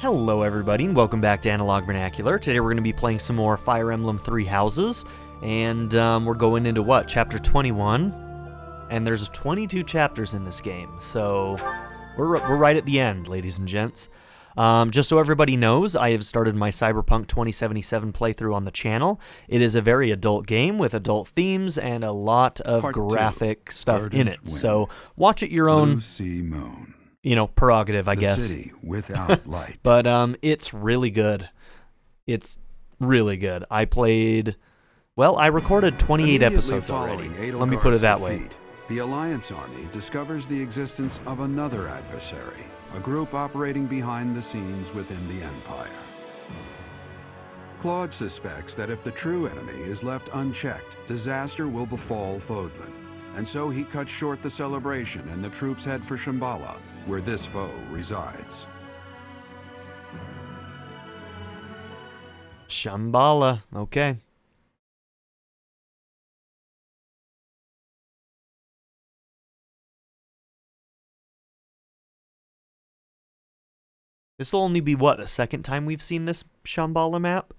Hello everybody, and welcome back to Analog Vernacular. Today we're going to be playing some more Fire Emblem Three Houses, and we're going into what, chapter 21? And there's 22 chapters in this game, so we're right at the end, ladies and gents. Just so everybody knows, I have started my Cyberpunk 2077 playthrough on the channel. It is a very adult game with adult themes and a lot of graphic stuff in it, so watch at your own prerogative, I guess. City without light. But it's really good. It's really good. I recorded 28 episodes already. Let me put it that way. The Alliance Army discovers the existence of another adversary, a group operating behind the scenes within the Empire. Claude suspects that if the true enemy is left unchecked, disaster will befall Fodlan, and so he cuts short the celebration and the troops head for Shambhala, where this foe resides. Shambhala, okay. This will only be, what, the second time we've seen this Shambhala map?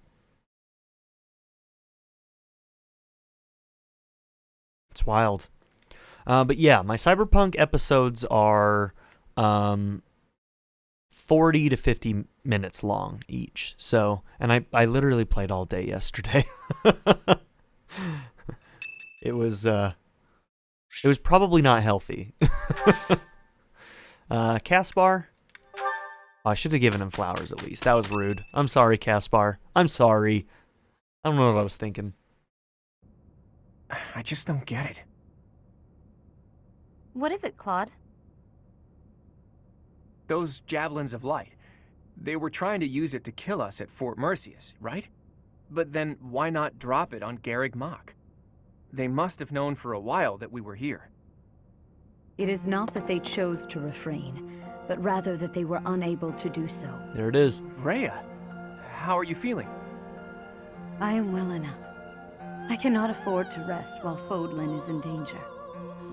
It's wild. But yeah, my Cyberpunk episodes are 40 to 50 minutes long each. So, and I literally played all day yesterday. It was probably not healthy. Caspar? Oh, I should have given him flowers at least. That was rude. I'm sorry, Caspar. I'm sorry. I don't know what I was thinking. I just don't get it. What is it, Claude? Those javelins of light. They were trying to use it to kill us at Fort Merceus, right? But then why not drop it on Garreg Mach? They must have known for a while that we were here. It is not that they chose to refrain, but rather that they were unable to do so. There it is. Rhea, how are you feeling? I am well enough. I cannot afford to rest while Fodlan is in danger.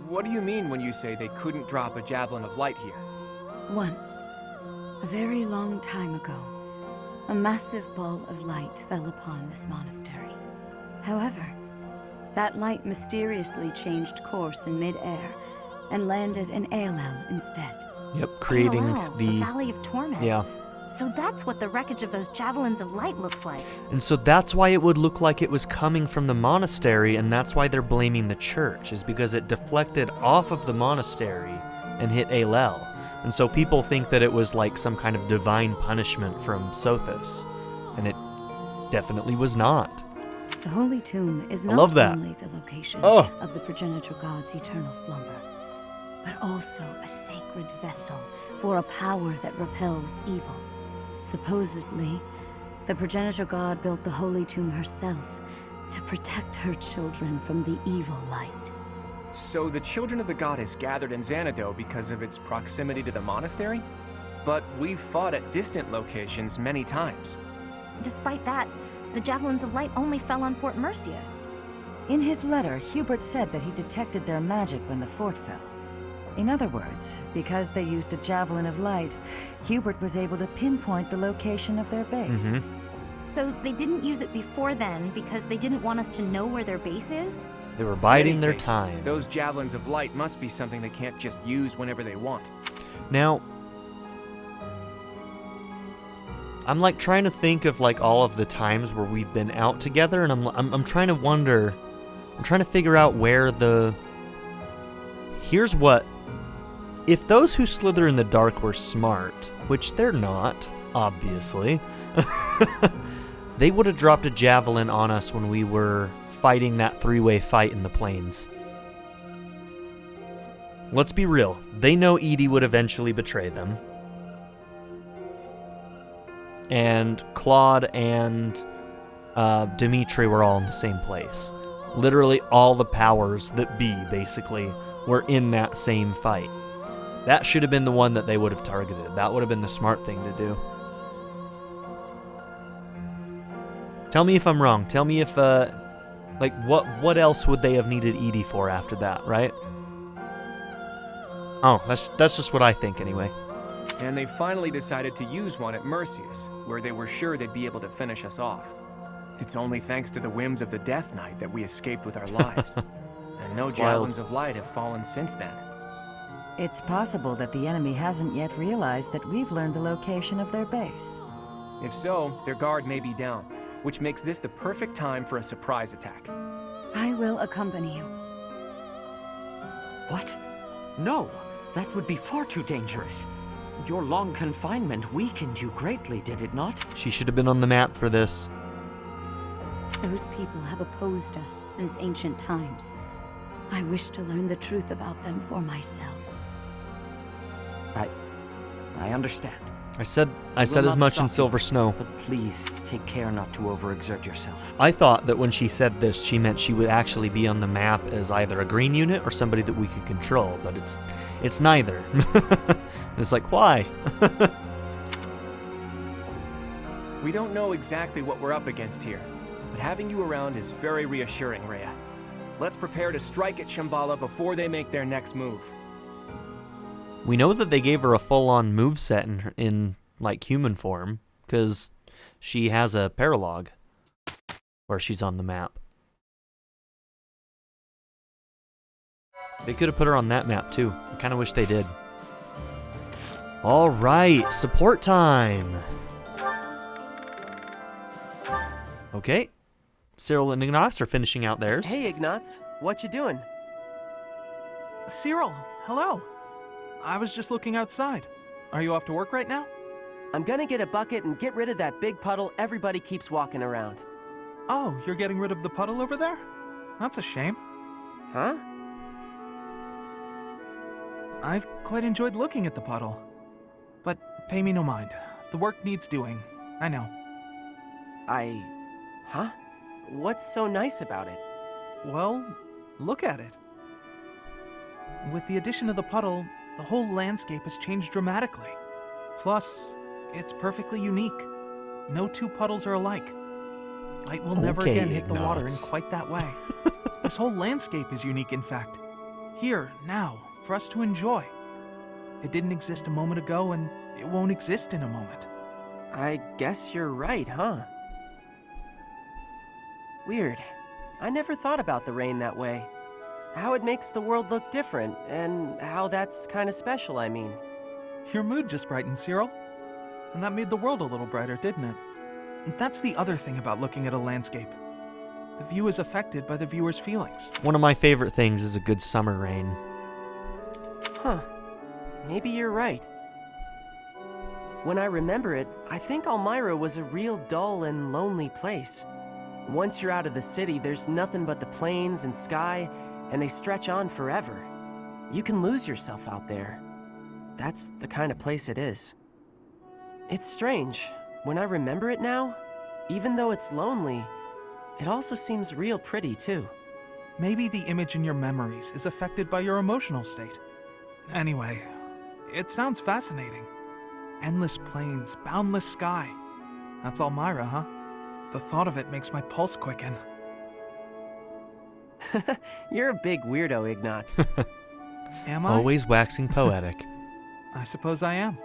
What do you mean when you say they couldn't drop a javelin of light here? Once, a very long time ago, a massive ball of light fell upon this monastery. However, that light mysteriously changed course in mid-air and landed in Byleth instead. Yep, creating the Valley of Torment. Yeah. So that's what the wreckage of those javelins of light looks like. And so that's why it would look like it was coming from the monastery, and that's why they're blaming the church, is because it deflected off of the monastery and hit Byleth. And so people think that it was like some kind of divine punishment from Sothis, and it definitely was not. The Holy Tomb is not only the location of the progenitor god's eternal slumber, but also a sacred vessel for a power that repels evil. Supposedly, the progenitor god built the Holy Tomb herself to protect her children from the evil light. So the children of the goddess gathered in Xanadu because of its proximity to the monastery? But we've fought at distant locations many times. Despite that, the javelins of light only fell on Fort Merceus. In his letter, Hubert said that he detected their magic when the fort fell. In other words, because they used a javelin of light, Hubert was able to pinpoint the location of their base. So they didn't use it before then because they didn't want us to know where their base is? They were biding their time. Those javelins of light must be something they can't just use whenever they want. Now, I'm like trying to think of like all of the times where we've been out together, and I'm trying to wonder, I'm trying to figure out where the... Here's what... If those who slither in the dark were smart, which they're not, obviously, they would have dropped a javelin on us when we were fighting that three-way fight in the plains. Let's be real. They know Edie would eventually betray them. And Claude and Dimitri were all in the same place. Literally all the powers that be, basically, were in that same fight. That should have been the one that they would have targeted. That would have been the smart thing to do. Tell me if I'm wrong. Tell me if, what else would they have needed Edie for after that, right? Oh, that's just what I think anyway. and they finally decided to use one at Mercius, where they were sure they'd be able to finish us off. It's only thanks to the whims of the Death Knight that we escaped with our lives. And no javelins of light have fallen since then. It's possible that the enemy hasn't yet realized that we've learned the location of their base. If so, their guard may be down, which makes this the perfect time for a surprise attack. I will accompany you. What? No, that would be far too dangerous. Your long confinement weakened you greatly, did it not? She should have been on the map for this. Those people have opposed us since ancient times. I wish to learn the truth about them for myself. I understand. I said as much in Silver Snow. But please, take care not to overexert yourself. I thought that when she said this, she meant she would actually be on the map as either a green unit or somebody that we could control, but it's neither. It's like, why? We don't know exactly what we're up against here, but having you around is very reassuring, Rhea. Let's prepare to strike at Shambhala before they make their next move. We know that they gave her a full-on moveset in like human form, because she has a paralogue where she's on the map. They could have put her on that map too. I kind of wish they did. All right, support time. Okay, Cyril and Ignaz are finishing out theirs. Hey, Ignaz, what you doing? Cyril, hello. I was just looking outside. Are you off to work right now? I'm gonna get a bucket and get rid of that big puddle everybody keeps walking around. Oh, you're getting rid of the puddle over there? That's a shame. Huh? I've quite enjoyed looking at the puddle. But pay me no mind. The work needs doing. I know. Huh? What's so nice about it? Well, look at it. With the addition of the puddle, the whole landscape has changed dramatically. Plus, it's perfectly unique. No two puddles are alike. Light will never again hit the water in quite that way. This whole landscape is unique, in fact. Here, now, for us to enjoy. It didn't exist a moment ago, and it won't exist in a moment. I guess you're right, huh? Weird. I never thought about the rain that way. How it makes the world look different, and how that's kind of special, I mean. Your mood just brightened, Cyril. And that made the world a little brighter, didn't it? And that's the other thing about looking at a landscape. The view is affected by the viewer's feelings. One of my favorite things is a good summer rain. Huh. Maybe you're right. When I remember it, I think Elmira was a real dull and lonely place. Once you're out of the city, there's nothing but the plains and sky, and they stretch on forever. You can lose yourself out there. That's the kind of place it is. It's strange. When I remember it now, even though it's lonely, it also seems real pretty too. Maybe the image in your memories is affected by your emotional state. Anyway, it sounds fascinating. Endless plains, boundless sky. That's Elmira, huh? The thought of it makes my pulse quicken. You're a big weirdo, Ignaz. Am I? Always waxing poetic. I suppose I am.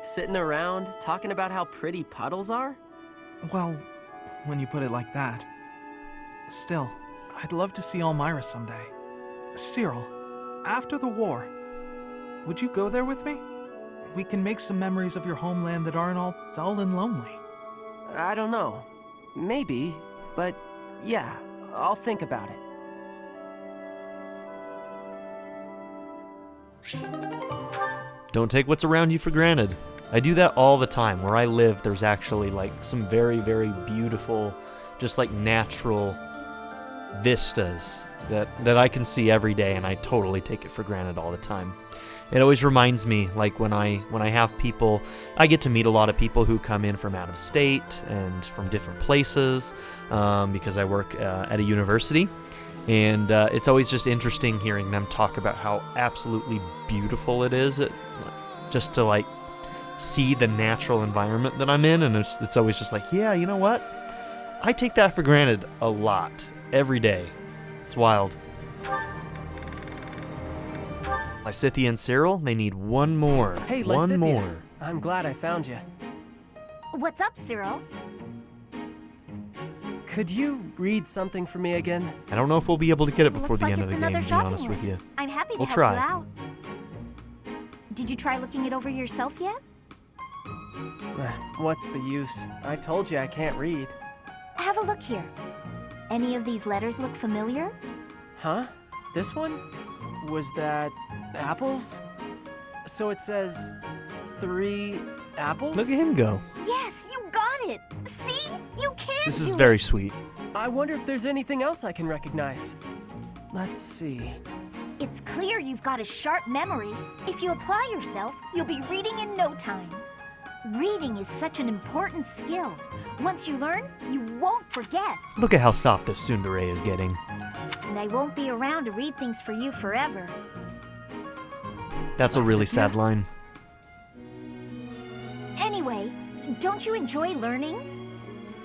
Sitting around, talking about how pretty puddles are? Well, when you put it like that. Still, I'd love to see Elmira someday. Cyril, after the war, would you go there with me? We can make some memories of your homeland that aren't all dull and lonely. I don't know. Maybe, but yeah, I'll think about it. Don't take what's around you for granted. I do that all the time. Where I live, there's actually like some very, very beautiful, just like natural vistas that I can see every day, and I totally take it for granted all the time. It always reminds me, like when I have people, I get to meet a lot of people who come in from out of state and from different places because I work at a university. And it's always just interesting hearing them talk about how absolutely beautiful it is just to like see the natural environment that I'm in. And it's always just like, yeah, you know what? I take that for granted a lot every day. It's wild. Lysithea and Cyril, they need one more. Hey, one Lysithea. more. I'm glad I found you. What's up, Cyril? Could you read something for me again? I don't know if we'll be able to get it before Looks the like end of it's the game, another to be shopping honest with list. you. I'm happy to We'll help try. you out. Did you try looking it over yourself yet? What's the use? I told you I can't read. Have a look here. Any of these letters look familiar? Huh? This one? Was that apples? So it says 3 apples? Look at him go. Yes, you got it! See? You can This do is it! very sweet. I wonder if there's anything else I can recognize. Let's see. It's clear you've got a sharp memory. If you apply yourself, you'll be reading in no time. Reading is such an important skill. Once you learn, you won't forget. Look at how soft this tsundere is getting. And I won't be around to read things for you forever. That's a really sad line. Anyway, don't you enjoy learning?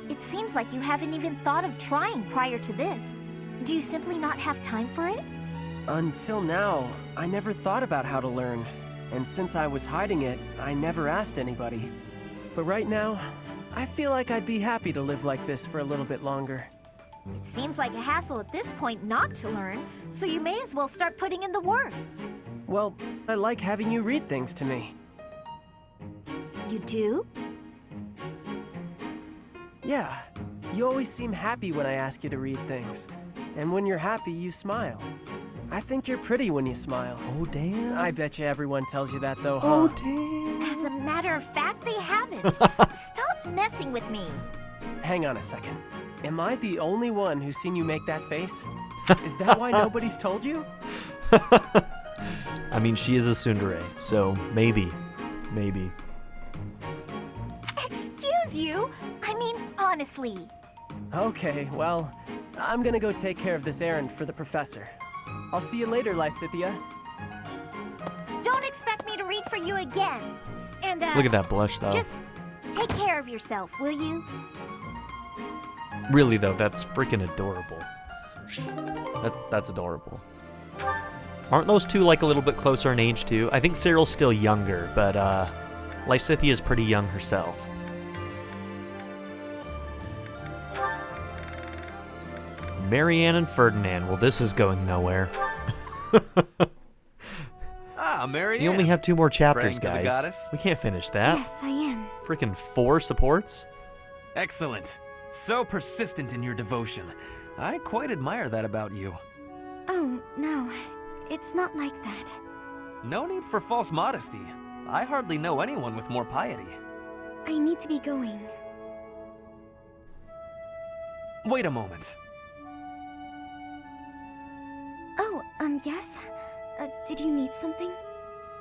It seems like you haven't even thought of trying prior to this. Do you simply not have time for it? Until now, I never thought about how to learn. And since I was hiding it, I never asked anybody. But right now, I feel like I'd be happy to live like this for a little bit longer. It seems like a hassle at this point not to learn, so you may as well start putting in the work. Well, I like having you read things to me. You do? Yeah, you always seem happy when I ask you to read things. And when you're happy, you smile. I think you're pretty when you smile. Oh, damn. I bet you everyone tells you that, though, huh? Oh, damn. As a matter of fact, they haven't. Stop messing with me. Hang on a second. Am I the only one who's seen you make that face? Is that why nobody's told you? I mean, she is a tsundere, so maybe. Maybe. Excuse you? I mean, honestly. Okay, well, I'm gonna go take care of this errand for the professor. I'll see you later, Lysithia. Don't expect me to read for you again. And, Look at that blush, though. Just take care of yourself, will you? Really, though, that's freaking adorable. That's adorable. Aren't those two, like, a little bit closer in age, too? I think Cyril's still younger, but, Lysithia is pretty young herself. Marianne and Ferdinand. Well, this is going nowhere. Marianne. You only have 2 more chapters, Praying to the guys. goddess? We can't finish that. Yes, I am. Freaking 4 supports? Excellent. So persistent in your devotion. I quite admire that about you. Oh, no. It's not like that. No need for false modesty. I hardly know anyone with more piety. I need to be going. Wait a moment. Oh, yes? Did you need something?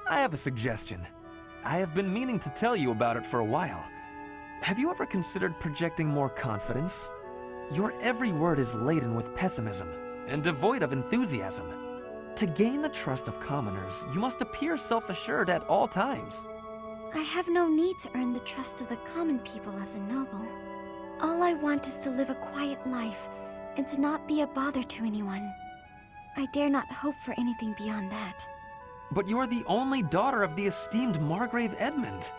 I have a suggestion. I have been meaning to tell you about it for a while. Have you ever considered projecting more confidence? Your every word is laden with pessimism and devoid of enthusiasm. To gain the trust of commoners, you must appear self-assured at all times. I have no need to earn the trust of the common people as a noble. All I want is to live a quiet life and to not be a bother to anyone. I dare not hope for anything beyond that. But you are the only daughter of the esteemed Margrave Edmund.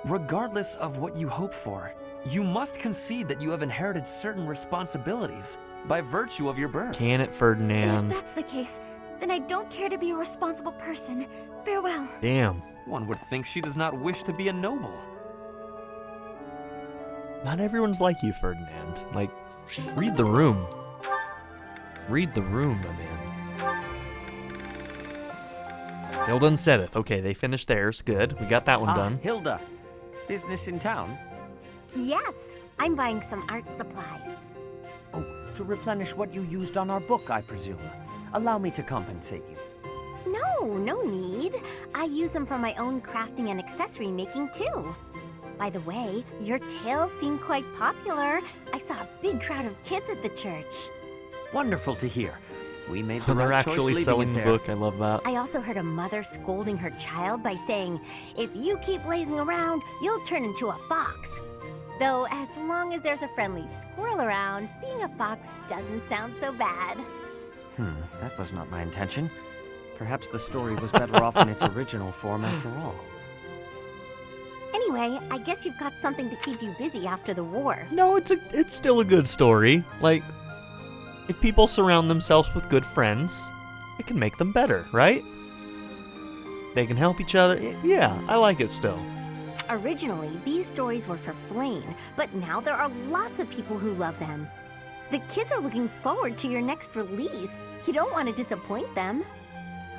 Regardless of what you hope for, you must concede that you have inherited certain responsibilities by virtue of your birth. Can it, Ferdinand? If that's the case, then I don't care to be a responsible person. Farewell. Damn. One would think she does not wish to be a noble. Not everyone's like you, Ferdinand. Like, read the room. Read the room, my man. Hilda and Sedith. Okay, they finished theirs. Good. We got that one done. Hilda. Business in town? Yes, I'm buying some art supplies. Oh, to replenish what you used on our book, I presume. Allow me to compensate you. No need. I use them for my own crafting and accessory making too. By the way, your tales seem quite popular. I saw a big crowd of kids at the church. Wonderful to hear. We made the They're right choice actually leaving selling it the there. book. I love that. I also heard a mother scolding her child by saying, if you keep lazing around, you'll turn into a fox. Though as long as there's a friendly squirrel around, being a fox doesn't sound so bad. That was not my intention. Perhaps the story was better off in its original form after all. Anyway, I guess you've got something to keep you busy after the war. No, it's still a good story. Like, if people surround themselves with good friends, it can make them better, right? They can help each other. Yeah, I like it still. Originally, these stories were for Flame, but now there are lots of people who love them. The kids are looking forward to your next release. You don't want to disappoint them.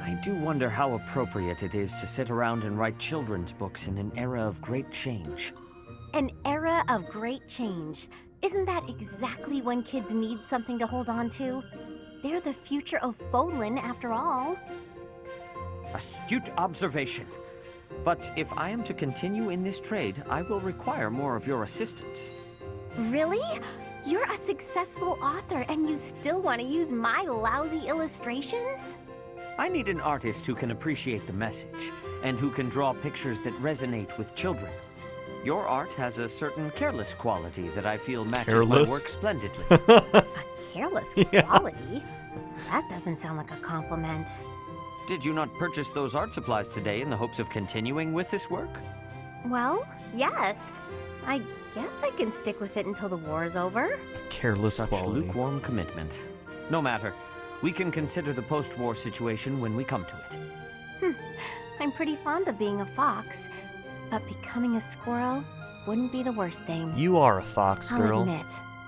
I do wonder how appropriate it is to sit around and write children's books in an era of great change. An era of great change. Isn't that exactly when kids need something to hold on to? They're the future of Fodlan, after all. Astute observation. But if I am to continue in this trade, I will require more of your assistance. Really? You're a successful author and you still want to use my lousy illustrations? I need an artist who can appreciate the message, and who can draw pictures that resonate with children. Your art has a certain careless quality that I feel matches my work splendidly. A careless quality? That doesn't sound like a compliment. Did you not purchase those art supplies today in the hopes of continuing with this work? Well, yes. I guess I can stick with it until the war is over. Careless Such quality. lukewarm commitment. No matter. We can consider the post-war situation when we come to it. I'm pretty fond of being a fox, but becoming a squirrel wouldn't be the worst thing. You are a fox, girl. I'll admit,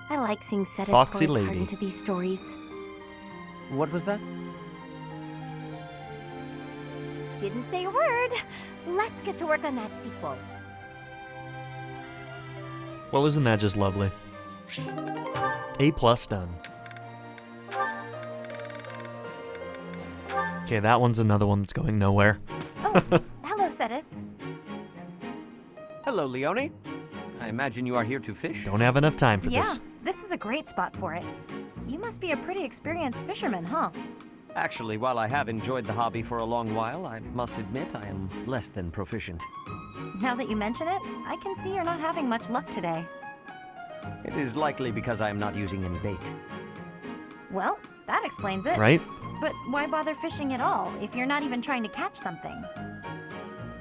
I like seeing Seteth Foxy pour his heart lady. into these stories. What was that? Didn't say a word. Let's get to work on that sequel. Well, isn't that just lovely? A+ done. Okay, that one's another one that's going nowhere. Oh, hello, Seteth. Hello, Leone. I imagine you are here to fish? Don't have enough time for Yeah, this. this is a great spot for it. You must be a pretty experienced fisherman, huh? Actually, while I have enjoyed the hobby for a long while, I must admit I am less than proficient. Now that you mention it, I can see you're not having much luck today. It is likely because I am not using any bait. Well, that explains it. Right? But why bother fishing at all if you're not even trying to catch something?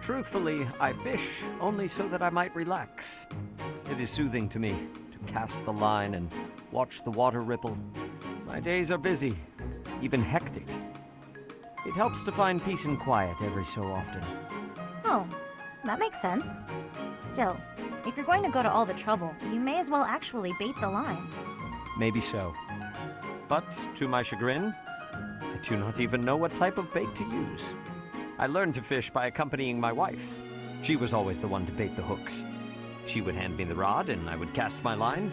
Truthfully, I fish only so that I might relax. It is soothing to me to cast the line and watch the water ripple. My days are busy, even hectic. It helps to find peace and quiet every so often. Oh, that makes sense. Still, if you're going to go to all the trouble, you may as well actually bait the line. Maybe so. But, to my chagrin, I do not even know what type of bait to use. I learned to fish by accompanying my wife. She was always the one to bait the hooks. She would hand me the rod and I would cast my line.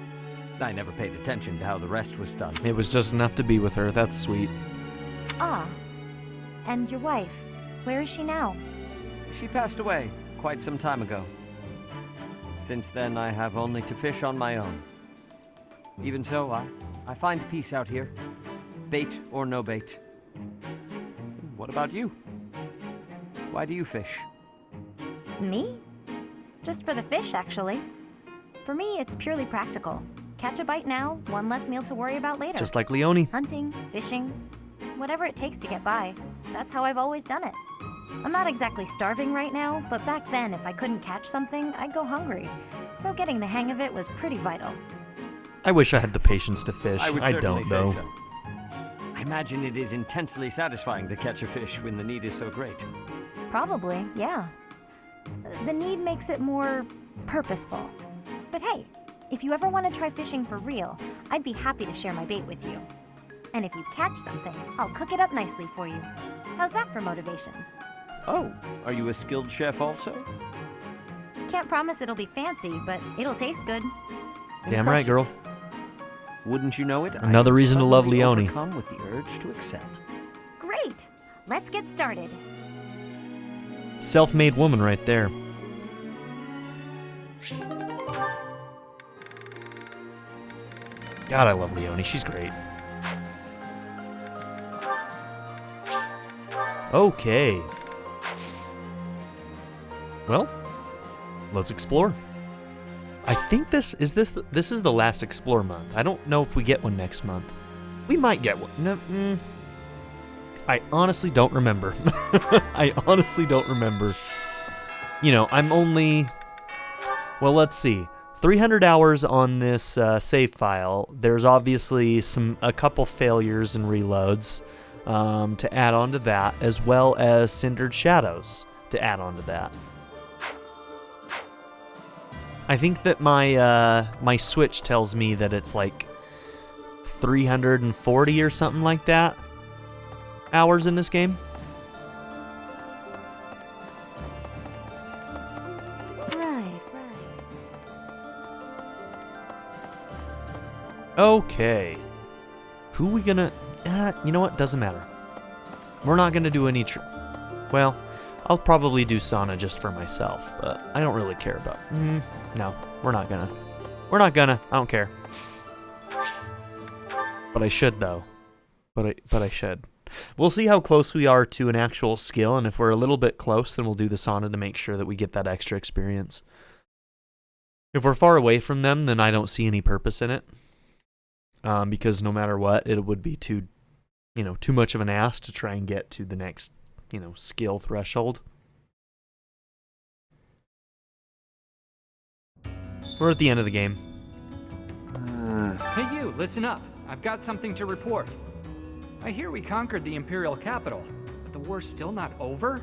I never paid attention to how the rest was done. It was just enough to be with her. That's sweet. Ah, and your wife, where is she now? She passed away quite some time ago. Since then, I have only to fish on my own. Even so, I find peace out here. Bait or no bait. What about you? Why do you fish? Me? Just for the fish, actually. For me, it's purely practical. Catch a bite now, one less meal to worry about later. Just like Leone. Hunting, fishing, whatever it takes to get by. That's how I've always done it. I'm not exactly starving right now, but back then, if I couldn't catch something, I'd go hungry. So getting the hang of it was pretty vital. I wish I had the patience to fish. I would I certainly don't, say though. so. I imagine it is intensely satisfying to catch a fish when the need is so great. Probably, yeah. The need makes it more purposeful. But hey, if you ever want to try fishing for real, I'd be happy to share my bait with you. And if you catch something, I'll cook it up nicely for you. How's that for motivation? Oh, are you a skilled chef also? Can't promise it'll be fancy, but it'll taste good. Damn right, girl. Wouldn't you know it? Another I am reason to love suddenly Leone. overcome with the urge to excel. Great! Let's get started. Self-made woman right there. God, I love Leone. She's great. Okay. Well, let's explore. I think this is the last explore month. I don't know if we get one next month. We might get one. No, I honestly don't remember. I honestly don't remember. You know, I'm only Well, let's see. 300 hours on this save file. There's obviously a couple failures and reloads to add on to that, as well as Cindered Shadows to add on to that. I think that my Switch tells me that it's like 340 or something like that hours in this game. Okay. Who we gonna... you know what? Doesn't matter. We're not gonna do any... Well, I'll probably do Sana just for myself, but I don't really care about... no, we're not gonna. We're not gonna. I don't care. But I should, though. But I should. We'll see how close we are to an actual skill, and if we're a little bit close, then we'll do the Sana to make sure that we get that extra experience. If we're far away from them, then I don't see any purpose in it. Because no matter what, it would be too much of an ask to try and get to the next, skill threshold. We're at the end of the game. Hey you, listen up. I've got something to report. I hear we conquered the Imperial capital, but the war's still not over?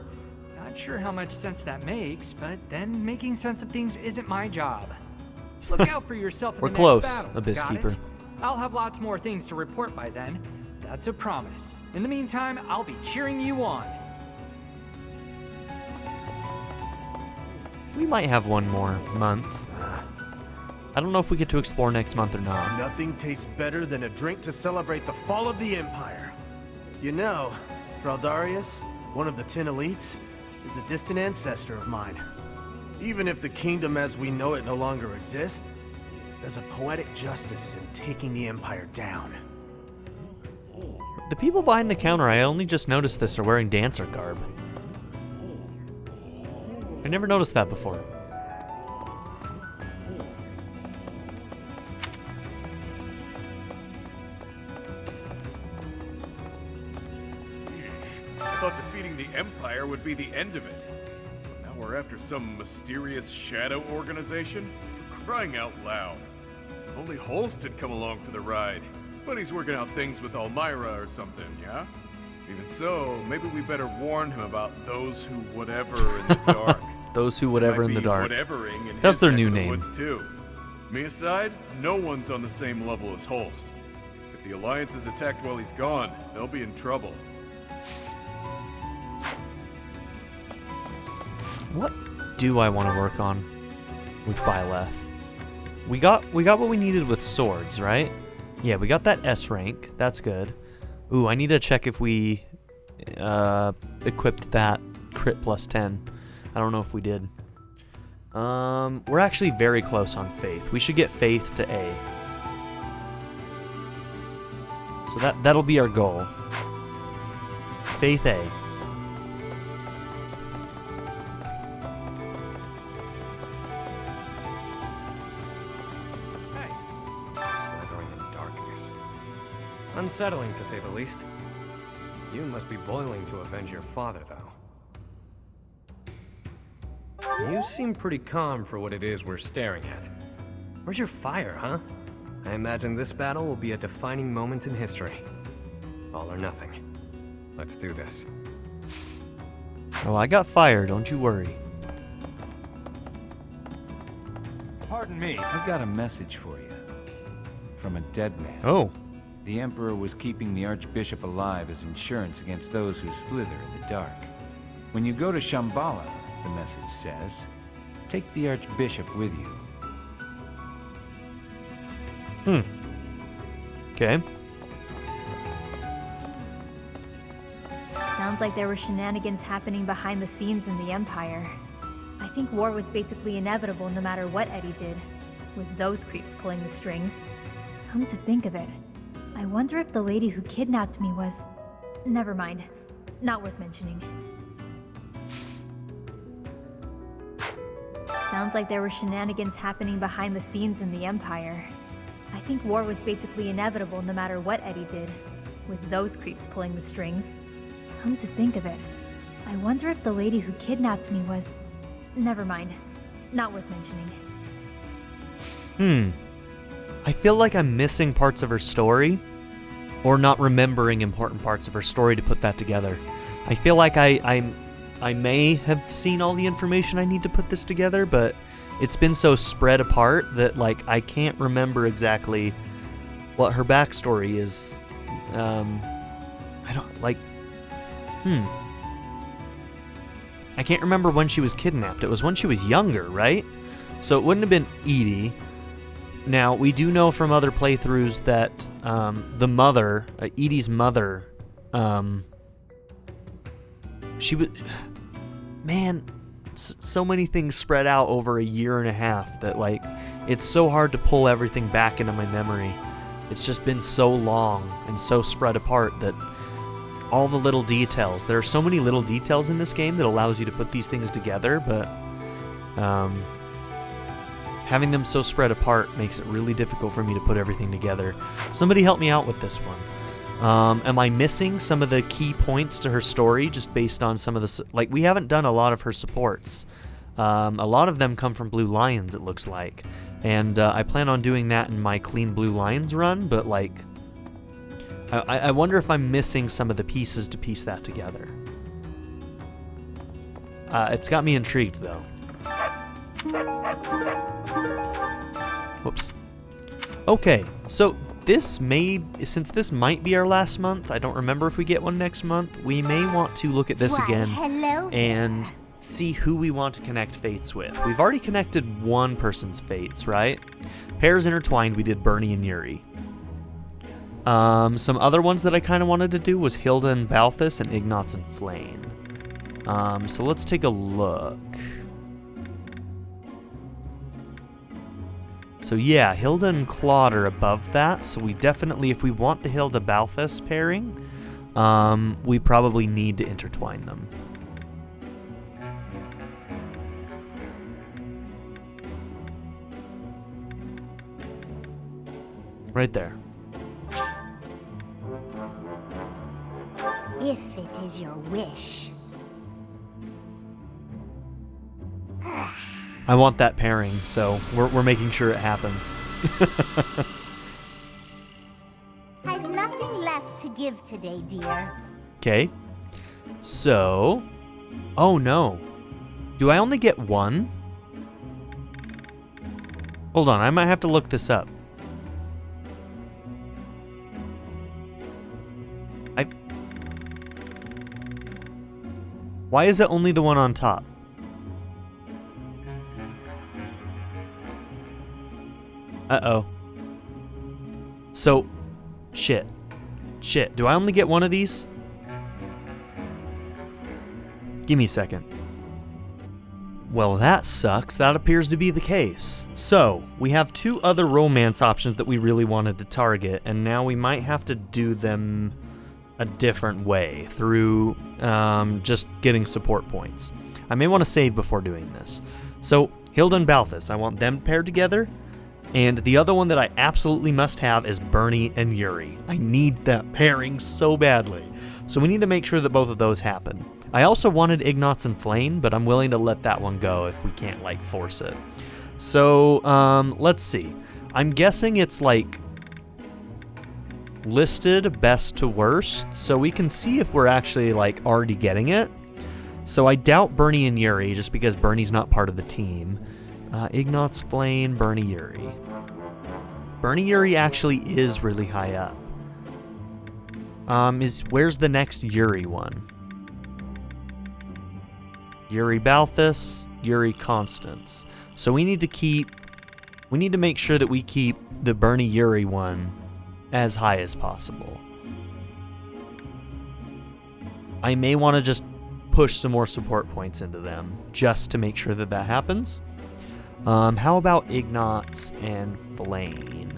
Not sure how much sense that makes, but then making sense of things isn't my job. Look out for yourself in the next battle. We're close, Abysskeeper. I'll have lots more things to report by then. That's a promise. In the meantime, I'll be cheering you on. We might have one more month. I don't know if we get to explore next month or not. Nothing tastes better than a drink to celebrate the fall of the Empire. You know, Fraldarius, one of the 10 elites, is a distant ancestor of mine. Even if the kingdom as we know it no longer exists, there's a poetic justice in taking the Empire down. The people behind the counter, I only just noticed this, are wearing dancer garb. I never noticed that before. I thought defeating the Empire would be the end of it. But now we're after some mysterious shadow organization? For crying out loud. If only Holst had come along for the ride. But he's working out things with Elmira or something, yeah? Even so, maybe we better warn him about those who whatever in the dark. Those who whatever in the dark. In That's their new name. Woods too. Me aside, no one's on the same level as Holst. If the Alliance is attacked while he's gone, they'll be in trouble. What do I want to work on with Byleth? We got what we needed with swords, right? Yeah, we got that S rank. That's good. Ooh, I need to check if we equipped that crit plus 10. I don't know if we did. We're actually very close on Faith. We should get Faith to A. So that'll be our goal. Faith A. Unsettling, to say the least. You must be boiling to avenge your father, though. You seem pretty calm for what it is we're staring at. Where's your fire, huh? I imagine this battle will be a defining moment in history. All or nothing. Let's do this. Oh, I got fire, don't you worry. Pardon me. I've got a message for you. From a dead man. Oh. The Emperor was keeping the Archbishop alive as insurance against those who slither in the dark. When you go to Shambhala, the message says, take the Archbishop with you. Okay. Sounds like there were shenanigans happening behind the scenes in the Empire. I think war was basically inevitable no matter what Eddie did, with those creeps pulling the strings. Come to think of it, I wonder if the lady who kidnapped me was... Never mind. Not worth mentioning. Sounds like there were shenanigans happening behind the scenes in the Empire. I think war was basically inevitable no matter what Eddie did, with those creeps pulling the strings. Come to think of it, I wonder if the lady who kidnapped me was... Never mind. Not worth mentioning. I feel like I'm missing parts of her story, or not remembering important parts of her story to put that together. I feel like I may have seen all the information I need to put this together, but it's been so spread apart that, like, I can't remember exactly what her backstory is. I don't, like, I can't remember when she was kidnapped. It was when she was younger, right? So it wouldn't have been Edie. Now, we do know from other playthroughs that the mother, Edie's mother, she was... Man, so many things spread out over a year and a half that, like, it's so hard to pull everything back into my memory. It's just been so long and so spread apart that all the little details, there are so many little details in this game that allows you to put these things together, but having them so spread apart makes it really difficult for me to put everything together. Somebody help me out with this one. Am I missing some of the key points to her story just based on some of the... Like, we haven't done a lot of her supports. A lot of them come from Blue Lions, it looks like. And I plan on doing that in my Clean Blue Lions run, but, like... I wonder if I'm missing some of the pieces to piece that together. It's got me intrigued, though. Whoops. Okay, so since this might be our last month, I don't remember if we get one next month, we may want to look at this again and see who we want to connect fates with. We've already connected one person's fates, right? Pairs intertwined, we did Bernie and Yuri. Some other ones that I kind of wanted to do was Hilda and Balthus and Ignatz and Flane. So let's take a look. So yeah, Hilda and Claude are above that, so we definitely, if we want the Hilda-Balthus pairing, we probably need to intertwine them. Right there. If it is your wish. I want that pairing, so we're making sure it happens. I've nothing less to give today, dear. Okay. So... Oh, no. Do I only get one? Hold on, I might have to look this up. Why is it only the one on top? Uh-oh. So, shit. Do I only get one of these? Give me a second. Well, that sucks. That appears to be the case. So, we have two other romance options that we really wanted to target, and now we might have to do them a different way through just getting support points. I may want to save before doing this. So, Hilda and Balthus, I want them paired together. And the other one that I absolutely must have is Bernie and Yuri. I need that pairing so badly. So we need to make sure that both of those happen. I also wanted Ignatz and Flane, but I'm willing to let that one go if we can't, like, force it. So, let's see. I'm guessing it's, like, listed best to worst, so we can see if we're actually, like, already getting it. So I doubt Bernie and Yuri, just because Bernie's not part of the team. Ignatz, Flane, Bernie, Yuri. Bernie Yuri actually is really high up. Where's the next Yuri one? Yuri Balthus, Yuri Constance. So we need to make sure that we keep the Bernie Yuri one as high as possible. I may want to just push some more support points into them just to make sure that that happens. How about Ignatz and Flane?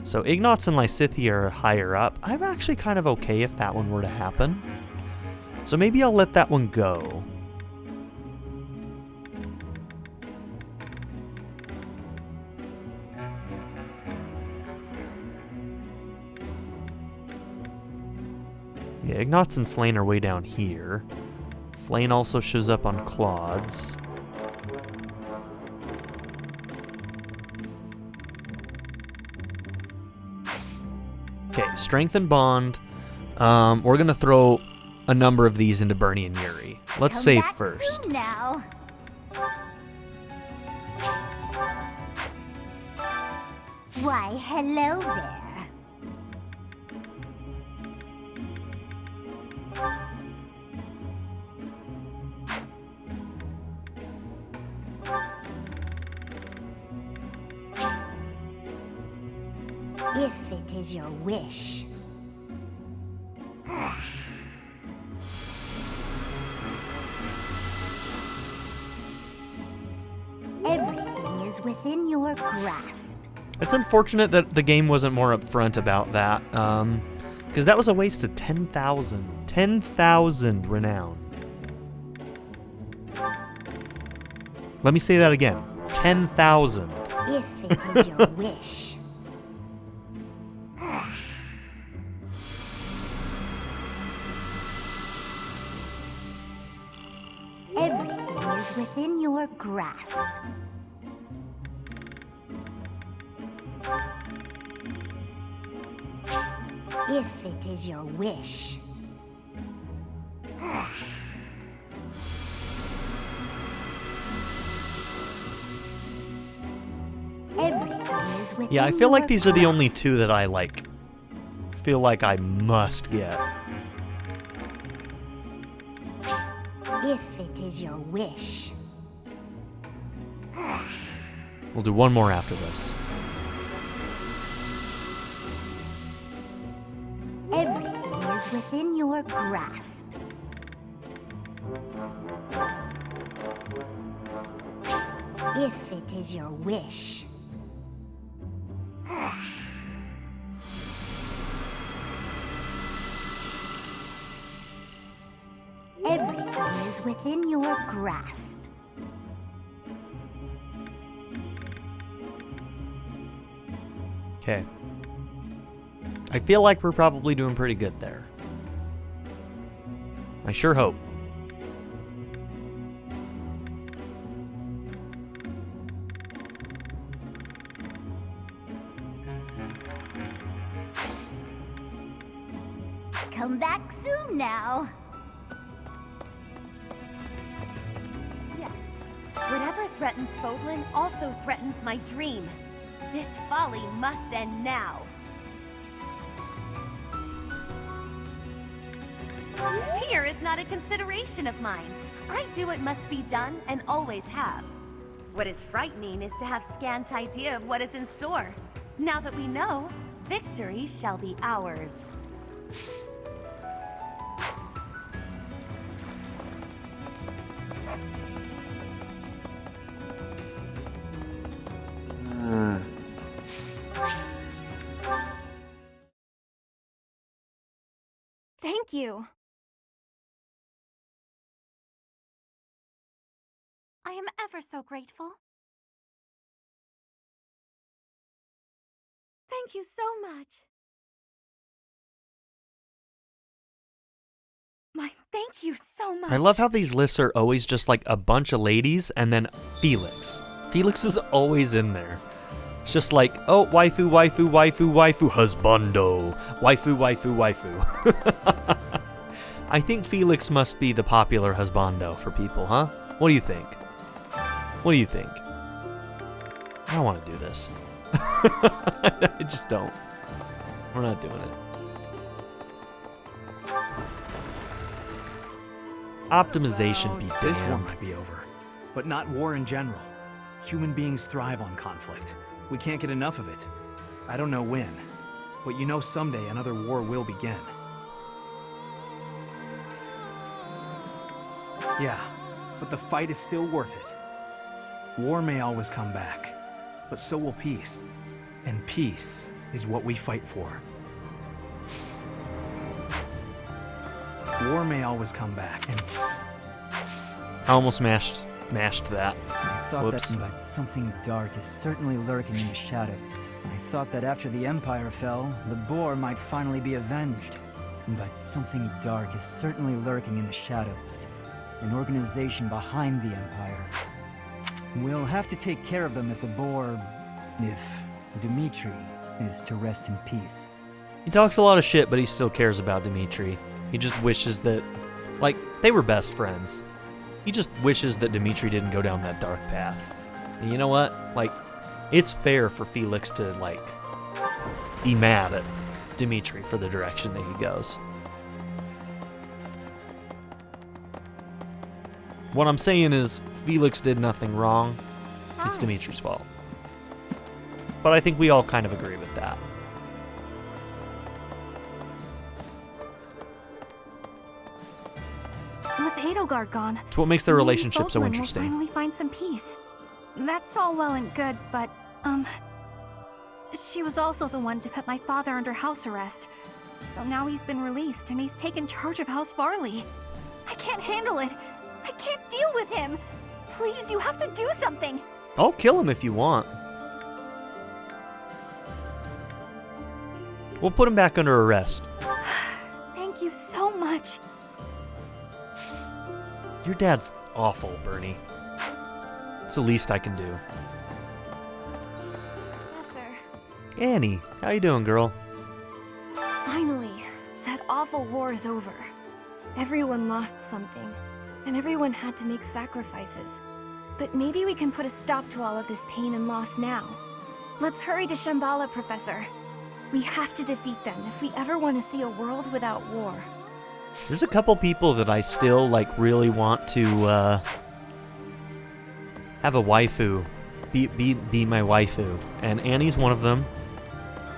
So Ignatz and Lysithea are higher up. I'm actually kind of okay if that one were to happen. So maybe I'll let that one go. Yeah, Ignatz and Flane are way down here. Flane also shows up on Claude's. Okay, strength and bond. We're gonna throw a number of these into Bernie and Yuri. Let's save first. Soon now. Why, hello there. If it is your wish. Everything is within your grasp. It's unfortunate that the game wasn't more upfront about that, because that was a waste of 10,000 renown. Let me say that again. 10,000. If it is your wish. Everything is within your grasp. If it is your wish. Everything is within Yeah, I feel like your these are the only grasp. two that I feel like I must get. If it is your wish. We'll do one more after this. Everything is within your grasp. If it is your wish. Everything is within your grasp. Okay. I feel like we're probably doing pretty good there. I sure hope. Come back soon now. Yes. Whatever threatens Fodlan also threatens my dream. This folly must end now. Fear is not a consideration of mine. I do what must be done and always have. What is frightening is to have scant idea of what is in store. Now that we know, victory shall be ours. Thank you. I am ever so grateful. Thank you so much. Thank you so much. I love how these lists are always just like a bunch of ladies and then Felix. Felix is always in there. It's just like, oh, waifu, waifu, waifu, waifu, husbando. Waifu, waifu, waifu. I think Felix must be the popular husbando for people, huh? What do you think? What do you think? I don't want to do this. I just don't. We're not doing it. Optimization be This war damned. might be over, but not war in general. Human beings thrive on conflict. We can't get enough of it. I don't know when, but you know someday another war will begin. Yeah, but the fight is still worth it. War may always come back, but so will peace. And peace is what we fight for. War may always come back, and I almost mashed that. I thought Whoops. but something dark is certainly lurking in the shadows. I thought that after the Empire fell, the Boar might finally be avenged. But something dark is certainly lurking in the shadows. An organization behind the Empire. We'll have to take care of them if the Boar... if Dimitri is to rest in peace. He talks a lot of shit, but he still cares about Dimitri. He just wishes that, like, they were best friends. He just wishes that Dimitri didn't go down that dark path. And you know what? Like, it's fair for Felix to, like, be mad at Dimitri for the direction that he goes. What I'm saying is, Felix did nothing wrong. It's Dimitri's fault. But I think we all kind of agree with that. With Edelgard gone, It's what makes their relationship so Fodlan interesting. will finally find some peace. That's all well and good, but, she was also the one to put my father under house arrest. So now he's been released and he's taken charge of House Farley. I can't handle it. I can't deal with him. Please, you have to do something. I'll kill him if you want. We'll put him back under arrest. Thank you so much. Your dad's awful, Bernie. It's the least I can do. Professor. Annie, how you doing, girl? Finally, that awful war is over. Everyone lost something, and everyone had to make sacrifices. But maybe we can put a stop to all of this pain and loss now. Let's hurry to Shambhala, Professor. We have to defeat them if we ever want to see a world without war. There's a couple people that I still, like, really want to, have a waifu. Be my waifu. And Annie's one of them.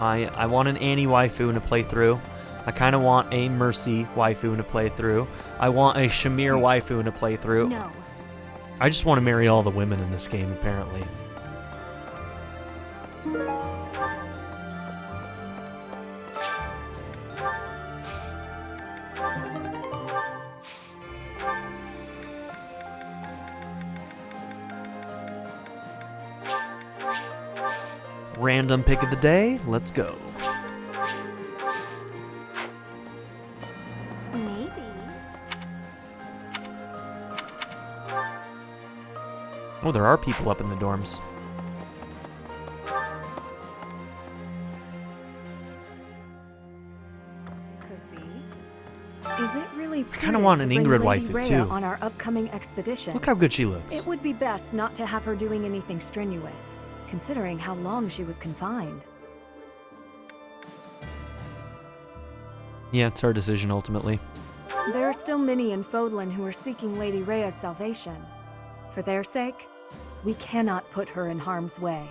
I want an Annie waifu in a playthrough. I kind of want a Mercy waifu in a playthrough. I want a Shamir waifu in a playthrough. No. I just want to marry all the women in this game, apparently. Random pick of the day, let's go. Maybe. Oh, there are people up in the dorms. Could be. Is it really I kind of want an Ingrid waifu, Rhea too. on our upcoming expedition? Look how good she looks. It would be best not to have her doing anything strenuous, considering how long she was confined. Yeah, it's her decision, ultimately. There are still many in Fodlan who are seeking Lady Rhea's salvation. For their sake, we cannot put her in harm's way.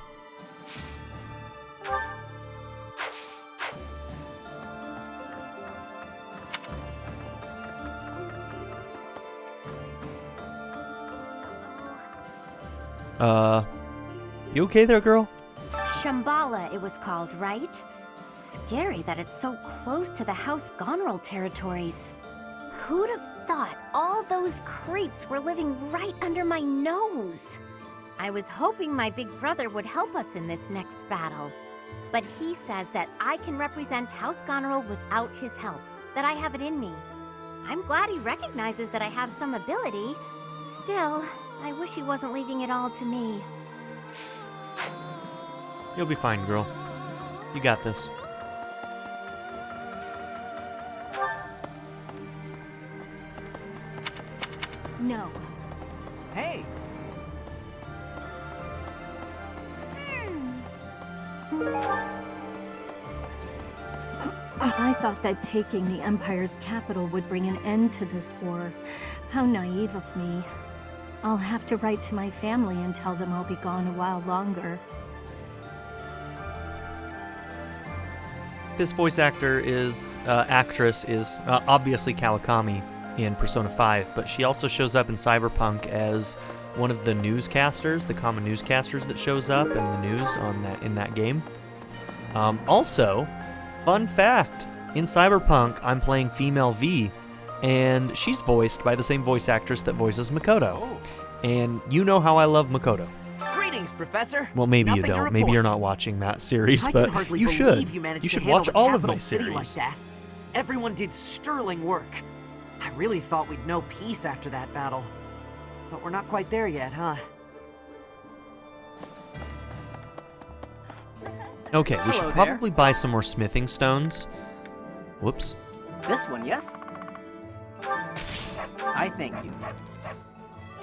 You okay there, girl? Shambhala, it was called, right? Scary that it's so close to the House Gonrel territories. Who'd have thought all those creeps were living right under my nose? I was hoping my big brother would help us in this next battle. But he says that I can represent House Gonrel without his help, that I have it in me. I'm glad he recognizes that I have some ability. Still, I wish he wasn't leaving it all to me. You'll be fine, girl. You got this. No. Hey! I thought that taking the Empire's capital would bring an end to this war. How naive of me. I'll have to write to my family and tell them I'll be gone a while longer. This voice actress is obviously Kawakami in Persona 5, but she also shows up in Cyberpunk as one of the newscasters, the common newscasters that shows up in the news in that game. Also, fun fact, in Cyberpunk, I'm playing Female V, and she's voiced by the same voice actress that voices Makoto. Oh. And you know how I love Makoto. Greetings, Professor. Well, maybe Nothing you to don't. Maybe you're report. not watching that series, I but can hardly you should. believe you managed to should handle watch the all of capital my city series. like that. Everyone did sterling work. I really thought we'd know peace after that battle. But we're not quite there yet, huh? Okay, we should Hello probably buy some more smithing stones, Whoops. This one, yes? I thank you.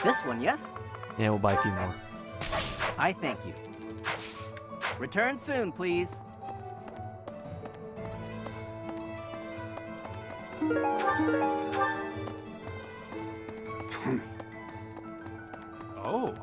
This one, yes? Yeah, we'll buy a few more. I thank you. Return soon, please. Oh.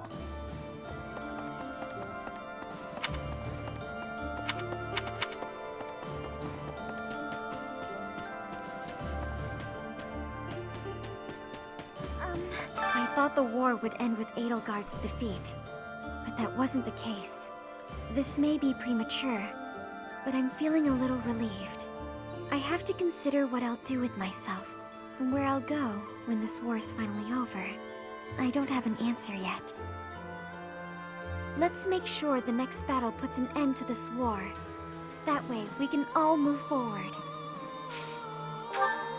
I thought the war would end with Edelgard's defeat, but that wasn't the case. This may be premature, but I'm feeling a little relieved. I have to consider what I'll do with myself, and where I'll go when this war is finally over. I don't have an answer yet. Let's make sure the next battle puts an end to this war. That way, we can all move forward.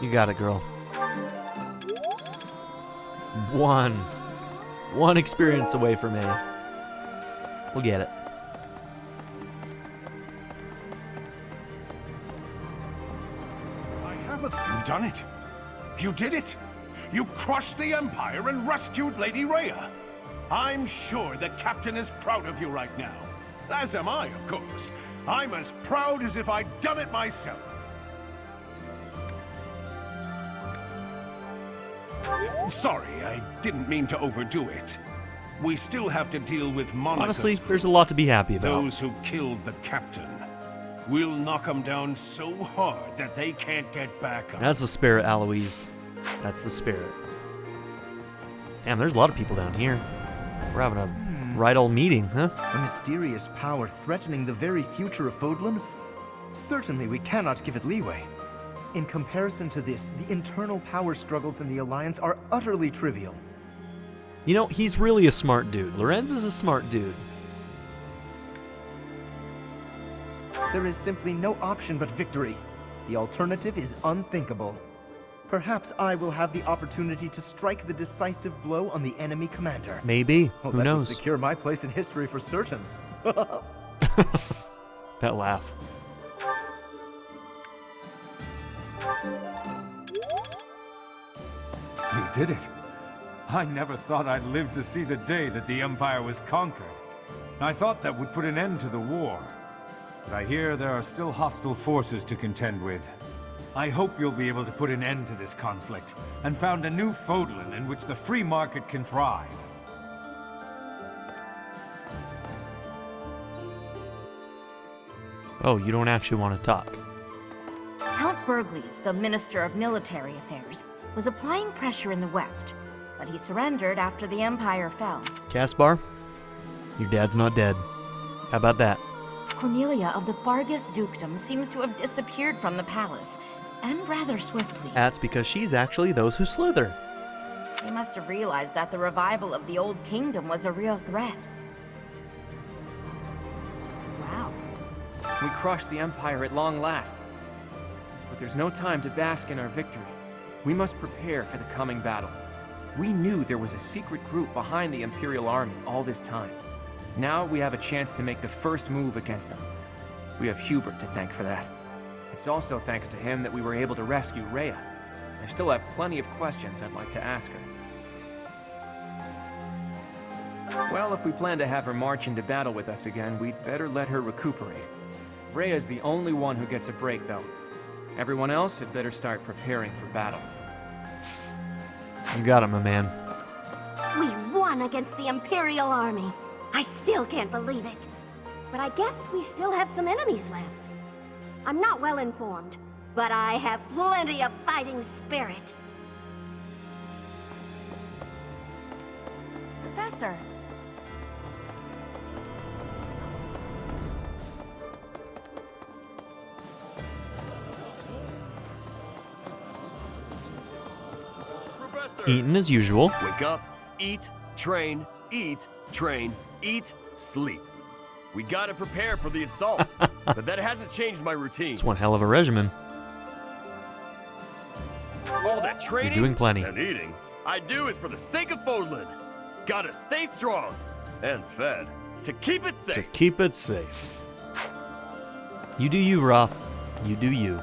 You got it, girl. One experience away from me. We'll get it. You've done it. You did it. You crushed the Empire and rescued Lady Rhea. I'm sure the Captain is proud of you right now. As am I, of course. I'm as proud as if I'd done it myself. Sorry, I didn't mean to overdo it. We still have to deal with Monica's Honestly, group, there's a lot to be happy about. those who killed the Captain. We'll knock them down so hard that they can't get back up. That's the spirit, Aloise. That's the spirit. Damn, there's a lot of people down here. We're having a right old meeting, huh? A mysterious power threatening the very future of Fodlan? Certainly we cannot give it leeway. In comparison to this, the internal power struggles in the Alliance are utterly trivial. You know, he's really a smart dude. Lorenz is a smart dude. There is simply no option but victory. The alternative is unthinkable. Perhaps I will have the opportunity to strike the decisive blow on the enemy commander. Maybe. Oh, Who that knows? would secure my place in history for certain. That laugh. You did it. I never thought I'd live to see the day that the Empire was conquered. I thought that would put an end to the war. But I hear there are still hostile forces to contend with. I hope you'll be able to put an end to this conflict and found a new Fodlan in which the free market can thrive. Oh, you don't actually want to talk. Count Berglies, the Minister of Military Affairs, was applying pressure in the West, but he surrendered after the Empire fell. Caspar, your dad's not dead. How about that? Cornelia of the Fargus Dukedom seems to have disappeared from the palace, and rather swiftly. That's because she's actually those who slither. They must have realized that the revival of the Old Kingdom was a real threat. Wow. We crushed the Empire at long last. But there's no time to bask in our victory. We must prepare for the coming battle. We knew there was a secret group behind the Imperial Army all this time. Now we have a chance to make the first move against them. We have Hubert to thank for that. It's also thanks to him that we were able to rescue Rhea. I still have plenty of questions I'd like to ask her. Well, if we plan to have her march into battle with us again, we'd better let her recuperate. Rhea's the only one who gets a break, though. Everyone else had better start preparing for battle. You got it, my man. We won against the Imperial Army. I still can't believe it. But I guess we still have some enemies left. I'm not well informed, but I have plenty of fighting spirit. Professor. Eating as usual. Wake up, eat, train, sleep. We gotta prepare for the assault, but that hasn't changed my routine. It's one hell of a regimen. All that training You're doing plenty. and eating I do is for the sake of Fodlan. Gotta stay strong and fed to keep it safe. To keep it safe. You do you, Roth. You do you.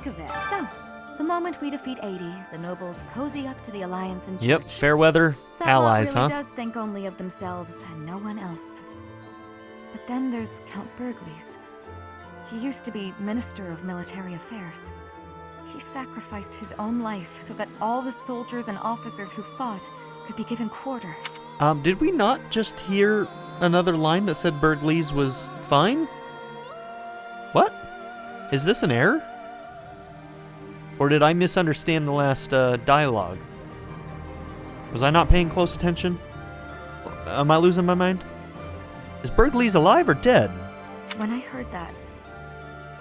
of it. So, the moment we defeat 80, the nobles cozy up to the Alliance and Church. Yep, fair weather That allies, lot really huh? does think only of themselves and no one else. But then there's Count Berglis. He used to be Minister of Military Affairs. He sacrificed his own life so that all the soldiers and officers who fought could be given quarter. Did we not just hear another line that said Berglis was fine? What? Is this an error? Or did I misunderstand the last dialogue? Was I not paying close attention? Am I losing my mind? Is Berglis alive or dead? When I heard that,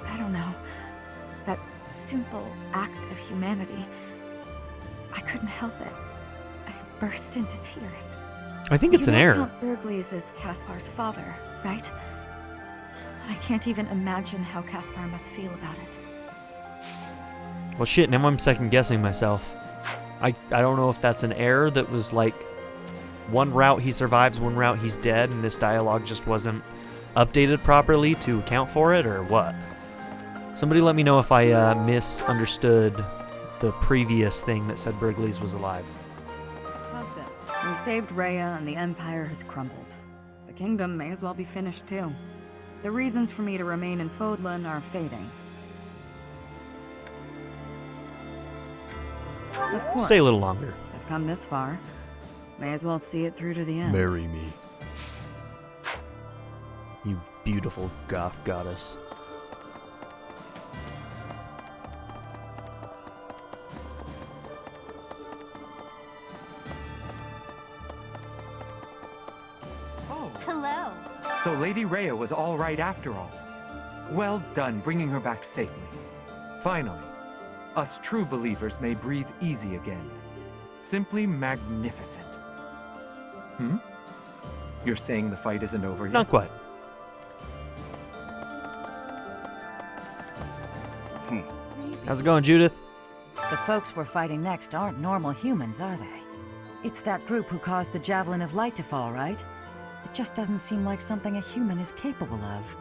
I don't know, that simple act of humanity, I couldn't help it. I burst into tears. I think it's an error. Count Berglis is Caspar's father, right? I can't even imagine how Caspar must feel about it. Well, shit, now I'm second guessing myself. I don't know if that's an error that was like one route he survives, one route he's dead, and this dialogue just wasn't updated properly to account for it, or what. Somebody let me know if I misunderstood the previous thing that said Berglis was alive. How's this? We saved Rhea and the Empire has crumbled. The kingdom may as well be finished too. The reasons for me to remain in Fodlan are fading. Of course. Stay a little longer. I've come this far. May as well see it through to the end. Marry me. You beautiful goth goddess. Oh. Hello. So Lady Rhea was all right after all. Well done bringing her back safely. Finally, us true believers may breathe easy again. Simply magnificent. You're saying the fight isn't over yet? Not quite. How's it going, Judith? The folks we're fighting next aren't normal humans, are they? It's that group who caused the Javelin of Light to fall, right? It just doesn't seem like something a human is capable of.